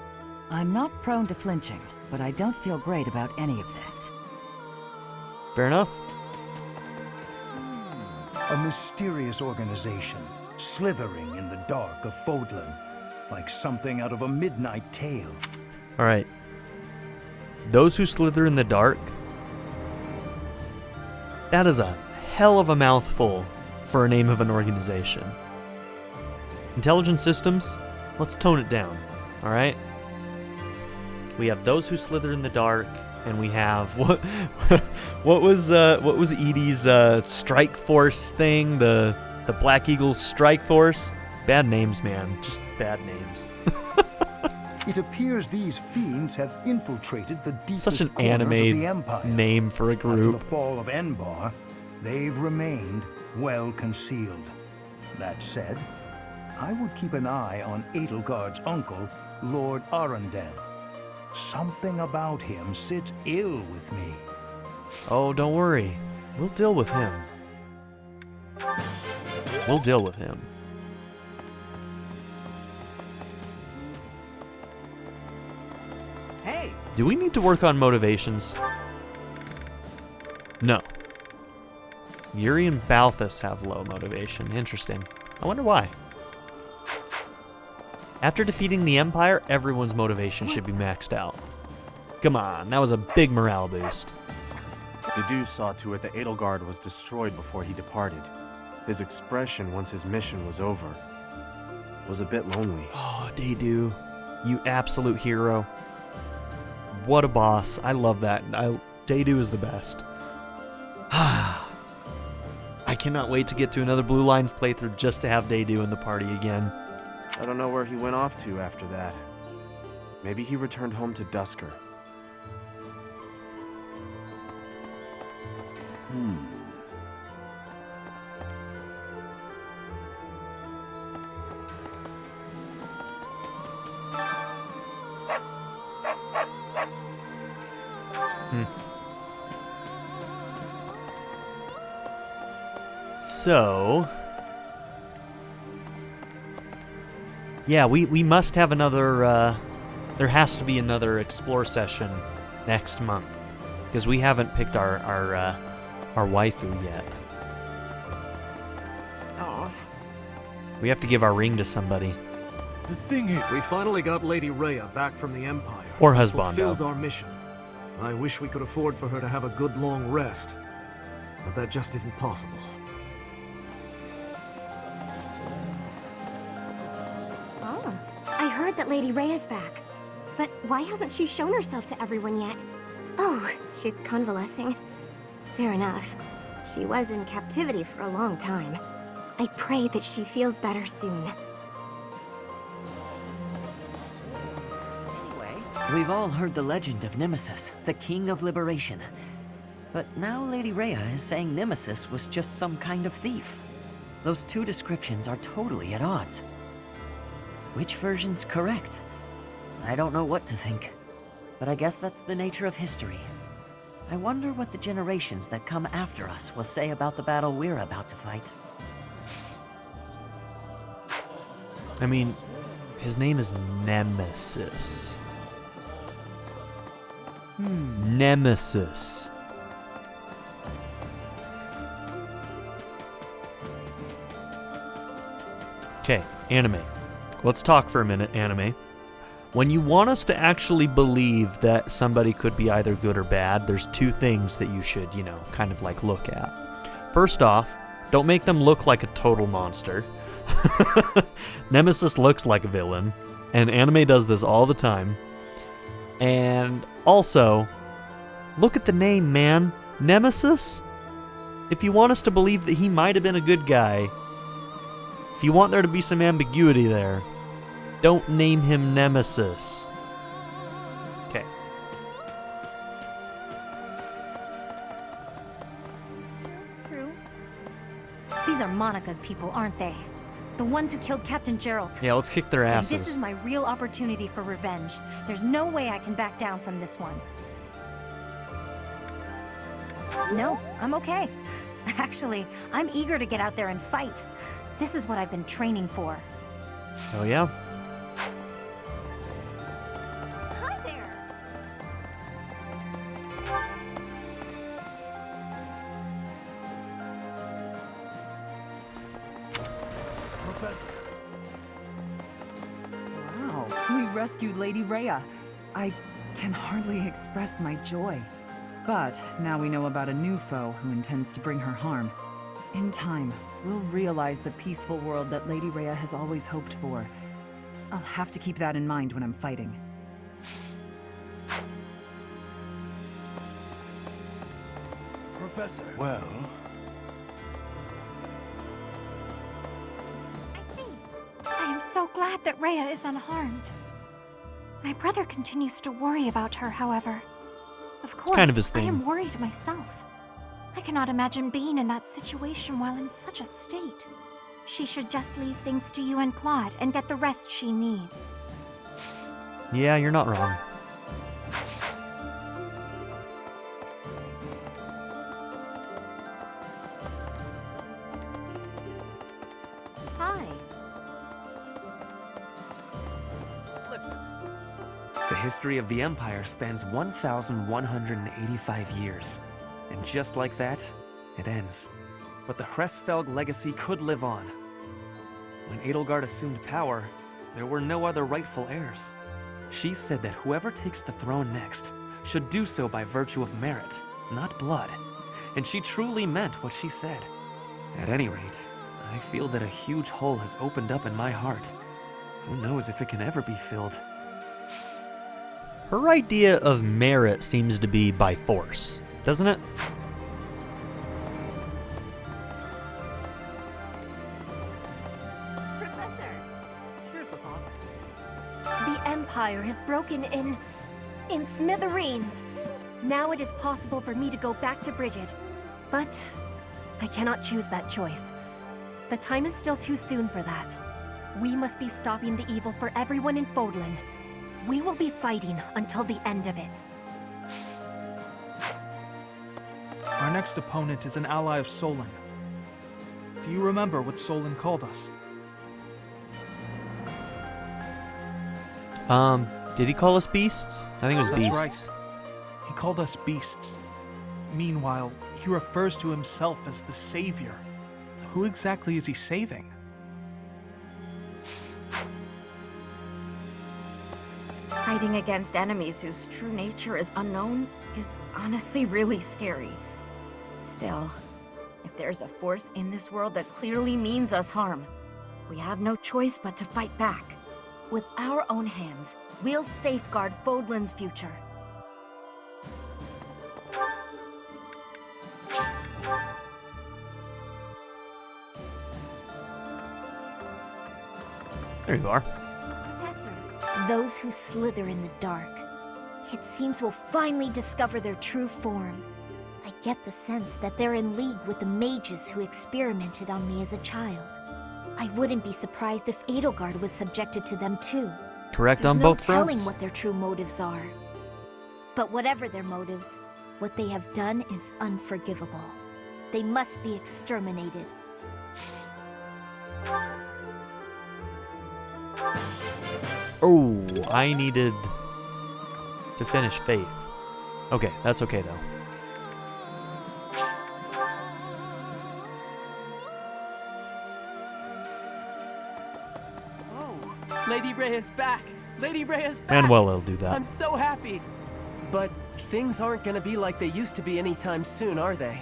I'm not prone to flinching, but I don't feel great about any of this. Fair enough. A mysterious organization, slithering in the dark of Fodlan, like something out of a midnight tale. Alright. Those who slither in the dark. That is a hell of a mouthful for a name of an organization. Intelligent systems, let's tone it down, alright? We have those who slither in the dark, and we have what was Edie's strike force thing? The Black Eagles strike force? Bad names, man. Just bad names. It appears these fiends have infiltrated the deepest Such an corners anime of the Empire. name for a After group. the fall of Enbar, they've remained well concealed. That said, I would keep an eye on Edelgard's uncle, Lord Arundel. Something about him sits ill with me. Oh, don't worry. We'll deal with him. We'll deal with him. Hey! Do we need to work on motivations? No. Yuri and Balthus have low motivation. Interesting. I wonder why. After defeating the Empire, everyone's motivation should be maxed out. Come on, that was a big morale boost. Dedu saw to it that Edelgard was destroyed before he departed. His expression once his mission was over was a bit lonely. Oh, Dedu, you absolute hero. What a boss. I love that. Dedu is the best. I cannot wait to get to another Blue Lines playthrough just to have Dedu in the party again. I don't know where he went off to after that. Maybe he returned home to Dusker. So, yeah, we must have another, there has to be another explore session next month. Because we haven't picked our waifu yet. Oh. We have to give our ring to somebody. The thing is, we finally got Lady Rhea back from the Empire. Or and husbando. fulfilled our mission. I wish we could afford for her to have a good long rest. But that just isn't possible. Oh, I heard that Lady Rhea's back. But why hasn't she shown herself to everyone yet? Oh, she's convalescing. Fair enough. She was in captivity for a long time. I pray that she feels better soon. We've all heard the legend of Nemesis, the King of Liberation. But now Lady Rhea is saying Nemesis was just some kind of thief. Those two descriptions are totally at odds. Which version's correct? I don't know what to think. But I guess that's the nature of history. I wonder what the generations that come after us will say about the battle we're about to fight. I mean, his name is Nemesis. Nemesis. Okay, anime. Let's talk for a minute, anime. When you want us to actually believe that somebody could be either good or bad, there's two things that you should, kind of like look at. First off, don't make them look like a total monster. Nemesis looks like a villain, and anime does this all the time. And also, look at the name, man. Nemesis? If you want us to believe that he might have been a good guy, if you want there to be some ambiguity there, don't name him Nemesis. Okay. True. These are Monica's people, aren't they? The ones who killed Captain Gerald. Yeah, let's kick their And asses. this is my real opportunity for revenge. There's no way I can back down from this one. No, I'm okay. Actually, I'm eager to get out there and fight. This is what I've been training for. Oh yeah? Hi there! Professor. Wow, we rescued Lady Rhea. I can hardly express my joy. But now we know about a new foe who intends to bring her harm. In time, we'll realize the peaceful world that Lady Rhea has always hoped for. I'll have to keep that in mind when I'm fighting. Professor. Well, I am so glad that Rhea is unharmed. My brother continues to worry about her, however. Of course, kind of his I thing. am worried myself. I cannot imagine being in that situation while in such a state. She should just leave things to you and Claude and get the rest she needs. Yeah, you're not wrong. Hi. Listen. The history of the Empire spans 1,185 years. And just like that, it ends. But the Hresfelg legacy could live on. When Edelgard assumed power, there were no other rightful heirs. She said that whoever takes the throne next should do so by virtue of merit, not blood. And she truly meant what she said. At any rate, I feel that a huge hole has opened up in my heart. Who knows if it can ever be filled? Her idea of merit seems to be by force, doesn't it? Professor! Here's a thought. The Empire is broken in smithereens. Now it is possible for me to go back to Brigid. But I cannot choose that choice. The time is still too soon for that. We must be stopping the evil for everyone in Fodlan. We will be fighting until the end of it. Our next opponent is an ally of Solon. Do you remember what Solon called us? Did he call us beasts? I think it was That's beasts. right. He called us beasts. Meanwhile, he refers to himself as the Savior. Who exactly is he saving? Fighting against enemies whose true nature is unknown is honestly really scary. Still, if there's a force in this world that clearly means us harm, we have no choice but to fight back. With our own hands, we'll safeguard Fodlan's future. There you are. Professor, those who slither in the dark, it seems will finally discover their true form. I get the sense that they're in league with the mages who experimented on me as a child. I wouldn't be surprised if Edelgard was subjected to them too. Correct There's on no both fronts. telling what their true motives are. But whatever their motives, what they have done is unforgivable. They must be exterminated. Oh, I needed to finish Faith. Okay, that's okay though. Lady Rhea's back! Lady Rhea's back! And well, it'll do that. I'm so happy! But things aren't gonna be like they used to be anytime soon, are they?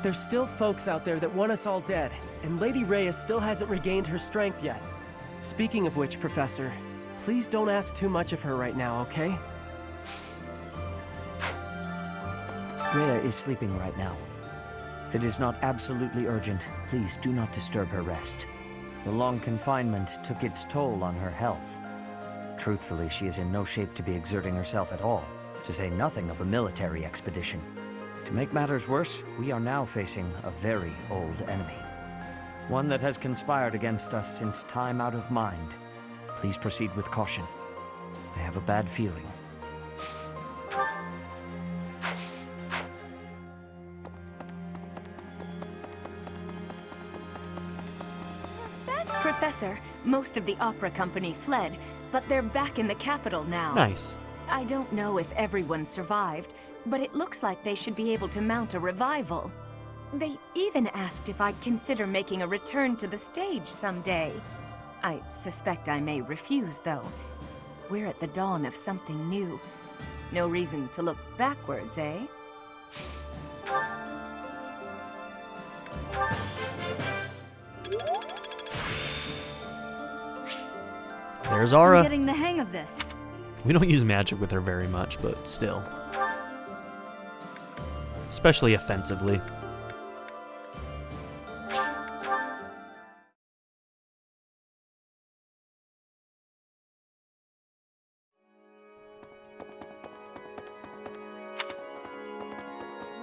There's still folks out there that want us all dead, and Lady Rhea still hasn't regained her strength yet. Speaking of which, Professor, please don't ask too much of her right now, okay? Rhea is sleeping right now. If it is not absolutely urgent, please do not disturb her rest. The long confinement took its toll on her health. Truthfully, she is in no shape to be exerting herself at all, to say nothing of a military expedition. To make matters worse, we are now facing a very old enemy. One that has conspired against us since time out of mind. Please proceed with caution. I have a bad feeling. Professor, most of the opera company fled, but they're back in the capital now. Nice. I don't know if everyone survived, but it looks like they should be able to mount a revival. They even asked if I'd consider making a return to the stage someday. I suspect I may refuse, though. We're at the dawn of something new. No reason to look backwards, eh? There's Aura. I'm getting the hang of this. We don't use magic with her very much, but still. Especially offensively.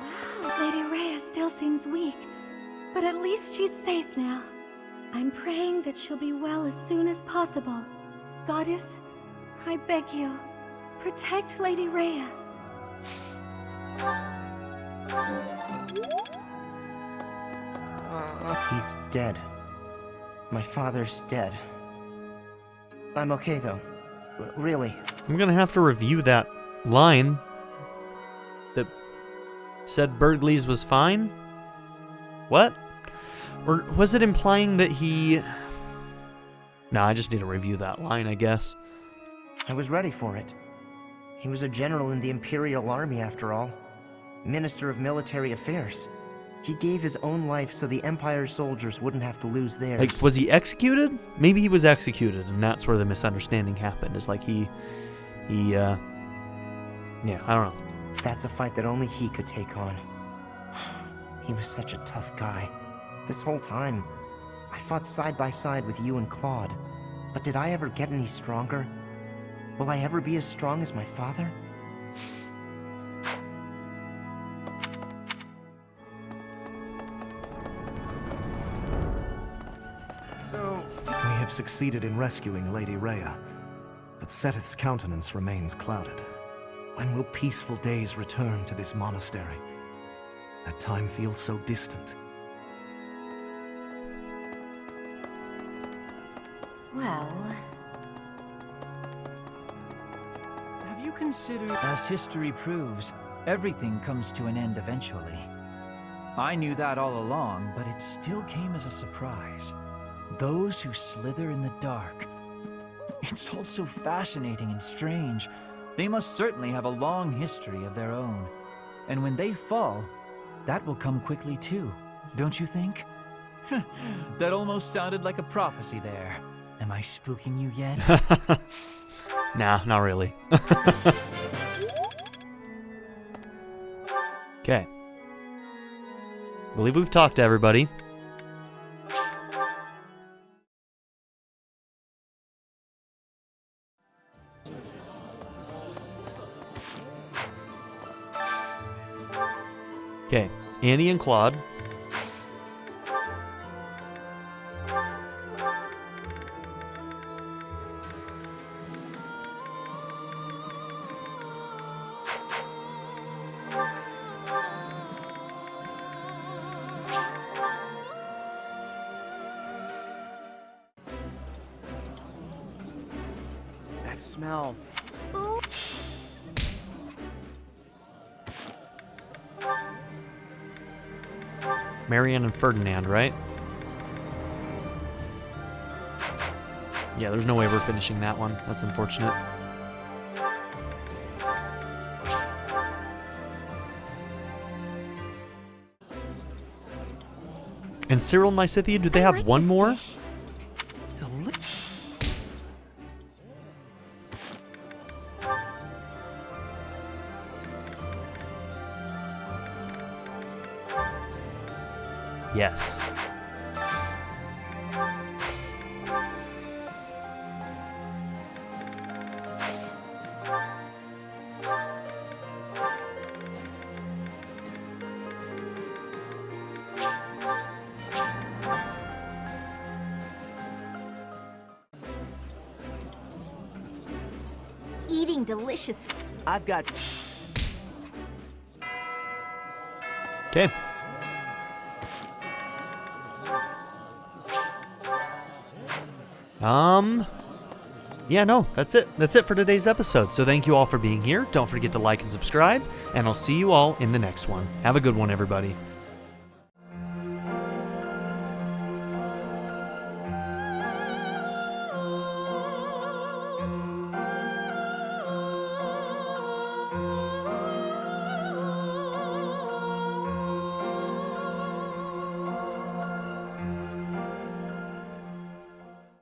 Wow, Lady Rhea still seems weak, but at least she's safe now. I'm praying that she'll be well as soon as possible. Goddess, I beg you, protect Lady Rhea. He's dead. My father's dead. I'm okay though. Really. I'm gonna have to review that line that said Burgleys was fine? What? Or was it implying that he... Nah, I just need to review that line, I guess. I was ready for it. He was a general in the Imperial Army after all. Minister of Military Affairs. He gave his own life so the Empire's soldiers wouldn't have to lose theirs. Like, was he executed? Maybe he was executed, and that's where the misunderstanding happened. Is like yeah, I don't know. That's a fight that only he could take on. He was such a tough guy. This whole time, I fought side by side with you and Claude. But did I ever get any stronger? Will I ever be as strong as my father? So, we have succeeded in rescuing Lady Rhea, but Seteth's countenance remains clouded. When will peaceful days return to this monastery? That time feels so distant. Well... Have you considered... As history proves, Everything comes to an end eventually. I knew that all along, but it still came as a surprise. Those who slither in the dark. It's all so fascinating and strange. They must certainly have a long history of their own. And when they fall, that will come quickly too, don't you think? That almost sounded like a prophecy there. Am I spooking you yet? Nah, not really. Okay. Believe we've talked to everybody. Okay, Annie and Claude. That smell. Marianne and Ferdinand, right? Yeah, there's no way we're finishing that one. That's unfortunate. And Cyril and Lysithea, do they have one more? Yes. Eating delicious. I've got... Okay. Yeah, no, that's it. That's it for today's episode. So thank you all for being here. Don't forget to like and subscribe, and I'll see you all in the next one. Have a good one, everybody.